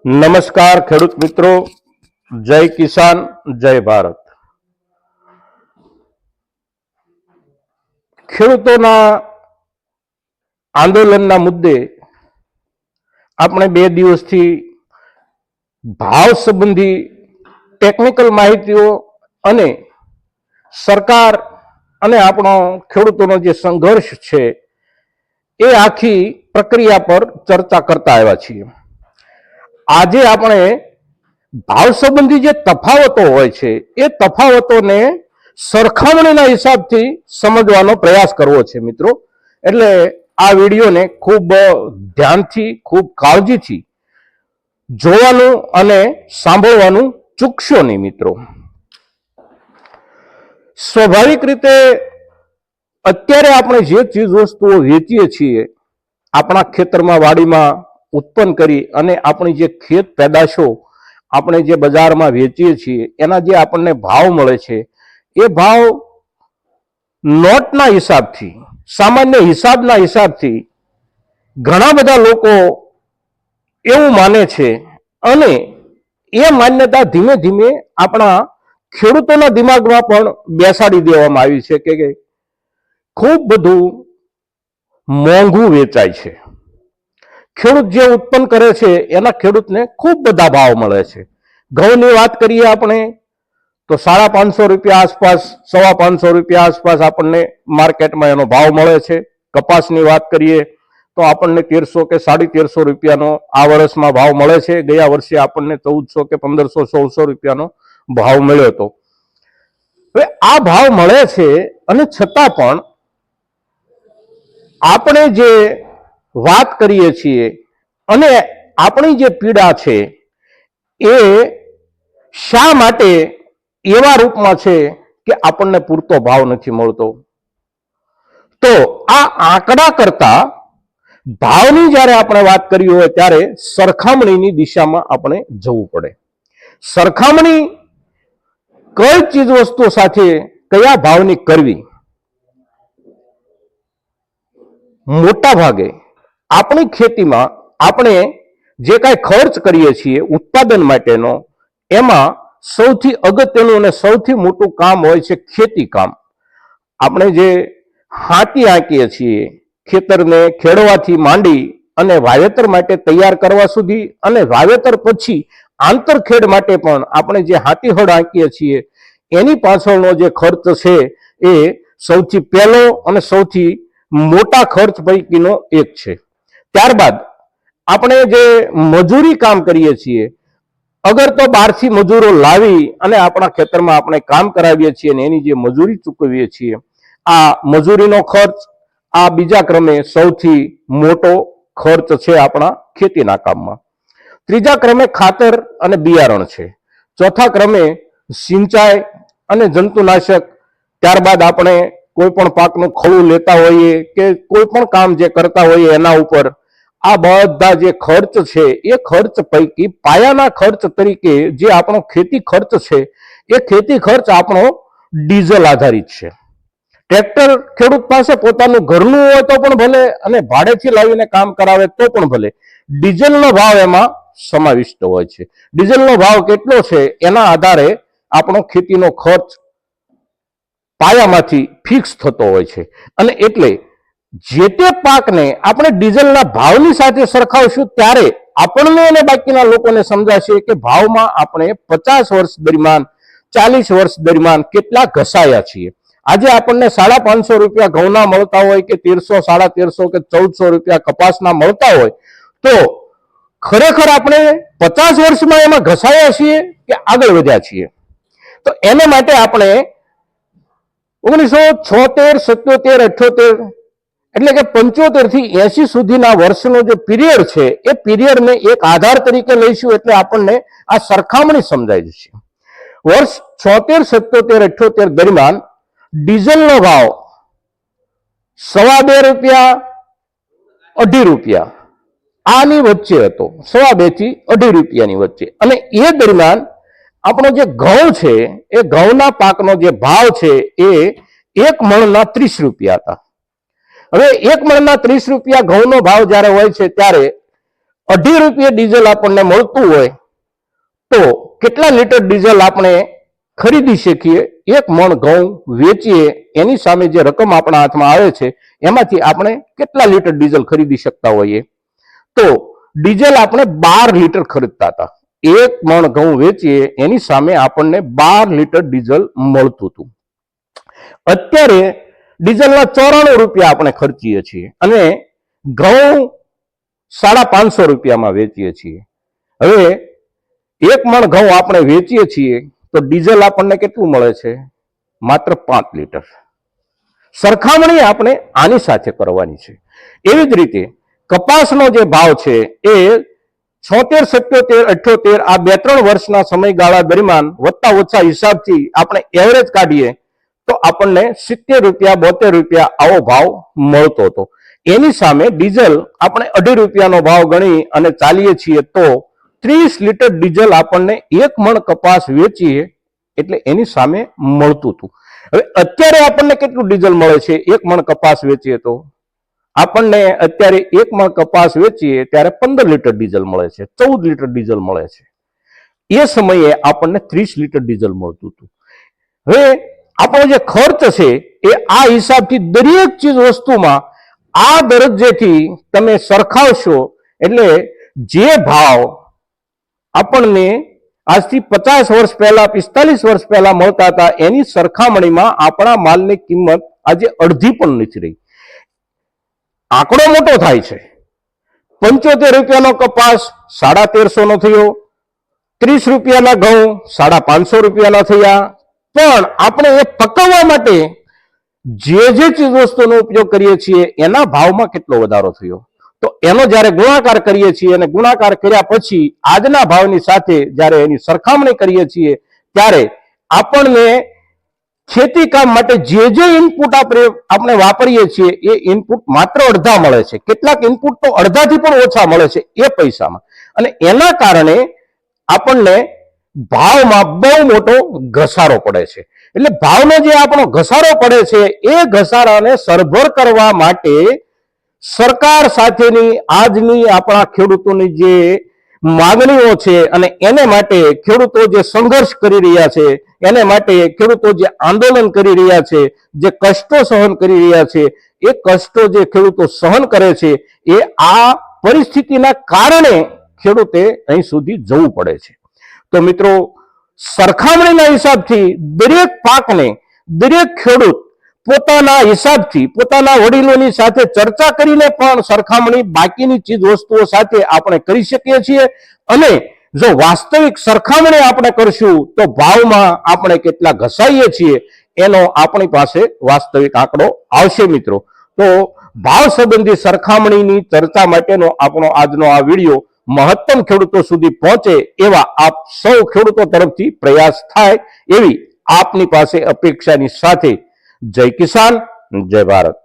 નમસ્કાર ખેડૂત મિત્રો, જય કિસાન, જય ભારત. ખેડૂતોના આંદોલનના મુદ્દે આપણે 2 દિવસથી ભાવ સંબંધી ટેકનિકલ માહિતીઓ અને સરકાર અને આપણો ખેડૂતોનો જે સંઘર્ષ છે એ આખી પ્રક્રિયા પર ચર્ચા કરતા આવ્યા છીએ. આજે આપણે ભાવ સંબંધી જે તફાવતો હોય છે એ તફાવતોને સરખામણીના હિસાબથી સમજવાનો પ્રયાસ કરવો છે મિત્રો. એટલે આ વિડીયોને ખૂબ ધ્યાનથી, ખૂબ કાળજીથી જોવાનું અને સાંભળવાનું ચૂકશો નહીં મિત્રો. સ્વાભાવિક રીતે અત્યારે આપણે જે ચીજ વસ્તુઓ વેચીએ છીએ આપણા ખેતરમાં, વાડીમાં ઉત્પન્ન કરી અને આપણી જે ખેત પેદાશો આપણે જે બજારમાં વેચીએ છીએ એના જે આપણને ભાવ મળે છે એ ભાવ નોટના હિસાબથી, સામાન્ય હિસાબના હિસાબથી ઘણા બધા લોકો એવું માને છે અને એ માન્યતા ધીમે ધીમે આપણા ખેડૂતોના દિમાગમાં પણ બેસાડી દેવામાં આવી છે કે ખૂબ બધું મોંઘું વેચાય છે. ખેડૂત જે ઉત્પન્ન કરે છે એના ખેડૂતને ખૂબ બધા ભાવ મળે છે. ઘઉંની વાત કરીએ આપણે તો 550 રૂપિયા આસપાસ, 525 રૂપિયા આસપાસ આપણને માર્કેટમાં એનો ભાવ મળે છે. કપાસની વાત કરીએ તો આપણને 1300 કે 1350 રૂપિયાનો આ વર્ષમાં ભાવ મળે છે. ગયા વર્ષે આપણને 1400 કે 1500, 1600 રૂપિયાનો ભાવ મળ્યો હતો. હવે આ ભાવ મળે છે અને છતાં પણ આપણે જે વાત કરીએ છીએ અને આપણી જે પીડા છે એ શા માટે એવા રૂપમાં છે કે આપણને પૂરતો ભાવ નથી મળતો. તો આ આંકડા કરતા ભાવની જ્યારે આપણે વાત કરી હોય ત્યારે સરખામણીની દિશામાં આપણે જવું પડે. સરખામણી કઈ ચીજ વસ્તુ સાથે કયા ભાવની કરવી? મોટા ભાગે આપણી ખેતીમાં આપણે જે કાંઈ ખર્ચ કરીએ છીએ ઉત્પાદન માટેનો, એમાં સૌથી અગત્યનું અને સૌથી મોટું કામ હોય છે ખેતી કામ. આપણે જે હાથી હાંકીએ છીએ, ખેતરને ખેડવાથી માંડી અને વાવેતર માટે તૈયાર કરવા સુધી, અને વાવેતર પછી આંતરખેડ માટે પણ આપણે જે હાથી હળ હાંકીએ છીએ એની પાછળનો જે ખર્ચ છે એ સૌથી પહેલો અને સૌથી મોટા ખર્ચ પૈકીનો એક છે. ત્યારબાદ આપણે જે મજૂરી કામ કરીએ છીએ, અગર તો બહારથી મજૂરો લાવી અને આપણા ખેતરમાં આપણે કામ કરાવીએ છીએ અને એની જે મજૂરી ચૂકવીએ છીએ, આ મજૂરીનો ખર્ચ આ બીજા ક્રમે સૌથી મોટો ખર્ચ છે આપણા ખેતીના કામમાં. ત્રીજા ક્રમે ખાતર અને બિયારણ છે. ચોથા ક્રમે સિંચાઈ અને જંતુનાશક. ત્યારબાદ આપણે કોઈ પણ પાકનું ખળું લેતા હોઈએ કે કોઈ પણ કામ જે કરતા હોઈએ એના ઉપર આ બધા જે ખર્ચ છે એ ખર્ચ પૈકી પાયાના ખર્ચ તરીકે જે આપણો ખેતી ખર્ચ છે એ ખેતી ખર્ચ આપણો ડીઝલ આધારિત છે. ટ્રેક્ટર ખેડૂત પાસે પોતાનું ઘરનું હોય તો પણ ભલે અને ભાડેથી લાવીને કામ કરાવે તો પણ ભલે, ડીઝલનો ભાવ એમાં સમાવિષ્ટ હોય છે. ડીઝલનો ભાવ કેટલો છે એના આધારે આપણો ખેતીનો ખર્ચ પાયામાંથી ફિક્સ થતો હોય છે. અને એટલે જે તે પાકને આપણે ડીઝલના ભાવની સાથે સરખાવશું ત્યારે આપણને અને બાકીના લોકોને સમજાશે કે ભાવમાં આપણે 50 વર્ષ દરમિયાન, 40 વર્ષ દરમિયાન કેટલા ઘસાયા છીએ. આજે આપણને 550 રૂપિયા ઘઉંના મળતા હોય કે 1300, 1350 કે 1400 રૂપિયા કપાસના મળતા હોય તો ખરેખર આપણે 50 વર્ષમાં એમાં ઘસાયા છીએ કે આગળ વધ્યા છીએ? તો એને માટે આપણે 1976, 77, 78 એટલે કે 75 થી 80 સુધીના વર્ષનો જે પીરિયડ છે એ પીરિયડને એક આધાર તરીકે લઈશું એટલે આપણને આ સરખામણી સમજાઈ જશે. વર્ષ 76, 77, 78 દરમિયાન ડીઝલનો ભાવ 2.25 રૂપિયા, 2.5 રૂપિયા આની વચ્ચે હતો. 2.25 થી 2.5 રૂપિયાની વચ્ચે. અને એ દરમિયાન આપણો જે ઘઉં છે એ ઘઉંના પાકનો જે ભાવ છે એ 1 મણના 30 રૂપિયા હતા. હવે 1 મણના 30 રૂપિયા ઘઉંનો ભાવ જ્યારે હોય છે ત્યારે 2.5 રૂપિયા ડીઝલ આપણને મળતું હોય તો કેટલા લીટર ડીઝલ આપણે ખરીદી શકીએ? 1 મણ ઘઉં વેચીએ એની સામે જે રકમ આપણા હાથમાં આવે છે એમાંથી આપણે કેટલા લીટર ડીઝલ ખરીદી શકતા હોઈએ? તો ડીઝલ આપણે 12 લીટર ખરીદતા હતા. 1 મણ ઘઉં વેચીએ એની સામે આપણને 12 લીટર ડીઝલ મળતું હતું. અત્યારે ડીઝલના 94 રૂપિયા આપણે ખર્ચીએ છીએ અને ઘઉં 550 રૂપિયામાં વેચીએ છીએ. હવે 1 મણ ઘઉં આપણે વેચીએ છીએ તો ડીઝલ આપણને કેટલું મળે છે? માત્ર 5 લીટર. સરખામણી આપણે આની સાથે કરવાની છે. એવી જ રીતે કપાસનો જે ભાવ છે એ 76, 77, 78 આ 2-3 વર્ષના સમયગાળા દરમિયાન વત્તા ઓછા હિસાબથી આપણે એવરેજ કાઢીએ તો આપણને 70 રૂપિયા 72 રૂપિયા આવો ભાવ મળતો હતો. એની સામે ડીઝલ આપણે 2.5 રૂપિયાનો ભાવ ગણી અને ચાલીએ છીએ તો 30 લીટર ડીઝલ આપણને 1 મણ કપાસ વેચીએ એટલે એની સામે મળતું હતું. હવે અત્યારે આપણને કેટલું ડીઝલ મળે છે? 1 મણ કપાસ વેચીએ તો આપણને અત્યારે 1 મણ કપાસ વેચીએ ત્યારે 15 લીટર ડીઝલ મળે છે, 14 લીટર ડીઝલ મળે છે. એ સમયે આપણને 30 લીટર ડીઝલ મળતું હતું. હવે આપણો જે ખર્ચ છે એ આ હિસાબથી દરેક ચીજ વસ્તુમાં આ દરજ્જેથી તમે સરખાવશો એટલે જે ભાવ આપણને આજથી 50 વર્ષ પહેલા 45 વર્ષ પહેલા મળતા હતા એની સરખામણીમાં આપણા માલની કિંમત આજે અડધી પણ નથી રહી. આંકડો મોટો થાય છે. 75 રૂપિયાનો કપાસ 1350 નો થયો, 30 રૂપિયાના ઘઉં 550 રૂપિયાના થયા. પણ આપણે એ પકવવા માટે જે ચીજ વસ્તુનો ઉપયોગ કરીએ છીએ એના ભાવમાં કેટલો વધારો થયો? તો એનો જ્યારે ગુણાકાર કરીએ છીએ અને ગુણાકાર કર્યા પછી આજના ભાવની સાથે જ્યારે એની સરખામણી કરીએ છીએ ત્યારે આપણને ખેતી કામ માટે જે ઇનપુટ આપણે વાપરીએ છીએ એ ઇનપુટ માત્ર અડધા મળે છે. કેટલાક ઇનપુટ તો અડધાથી પણ ઓછા મળે છે એ પૈસામાં. અને એના કારણે આપણને ભાવમાં બહુ મોટો ઘસારો પડે છે. એટલે ભાવનો જે આપણો ઘસારો પડે છે એ ઘસારાને સરભર કરવા માટે સરકાર સાથેની આજની આપણા ખેડૂતોની જે માંગણીઓ છે અને એને માટે ખેડૂતો જે સંઘર્ષ કરી રહ્યા છે, એને માટે ખેડૂતો જે આંદોલન કરી રહ્યા છે, જે કષ્ટો સહન કરી રહ્યા છે, એ કષ્ટો જે ખેડૂતો સહન કરે છે એ આ પરિસ્થિતિના કારણે ખેડૂતે અહીં સુધી જવું પડે છે. તો મિત્રો, સરખામણીના હિસાબથી દરેક પાકને દરેક ખેડૂત પોતાના હિસાબથી પોતાના વડીલોની સાથે ચર્ચા કરીને પણ સરખામણી બાકીની ચીજ વસ્તુઓ સાથે આપણે કરી શકીએ છીએ. અને જો વાસ્તવિક સરખામણી આપણે કરશું તો ભાવમાં આપણે કેટલા ઘસાઈએ છીએ એનો આપણી પાસે વાસ્તવિક આંકડો આવશે. મિત્રો, તો ભાવ સંબંધી સરખામણીની ચર્ચા માટેનો આપણો આજનો આ વિડીયો મહત્તમ ખેડૂતો સુધી પહોંચે એવા આપ સૌ ખેડૂતો તરફથી પ્રયાસ થાય એવી આપની પાસે અપેક્ષાની સાથે જય કિસાન, જય ભારત.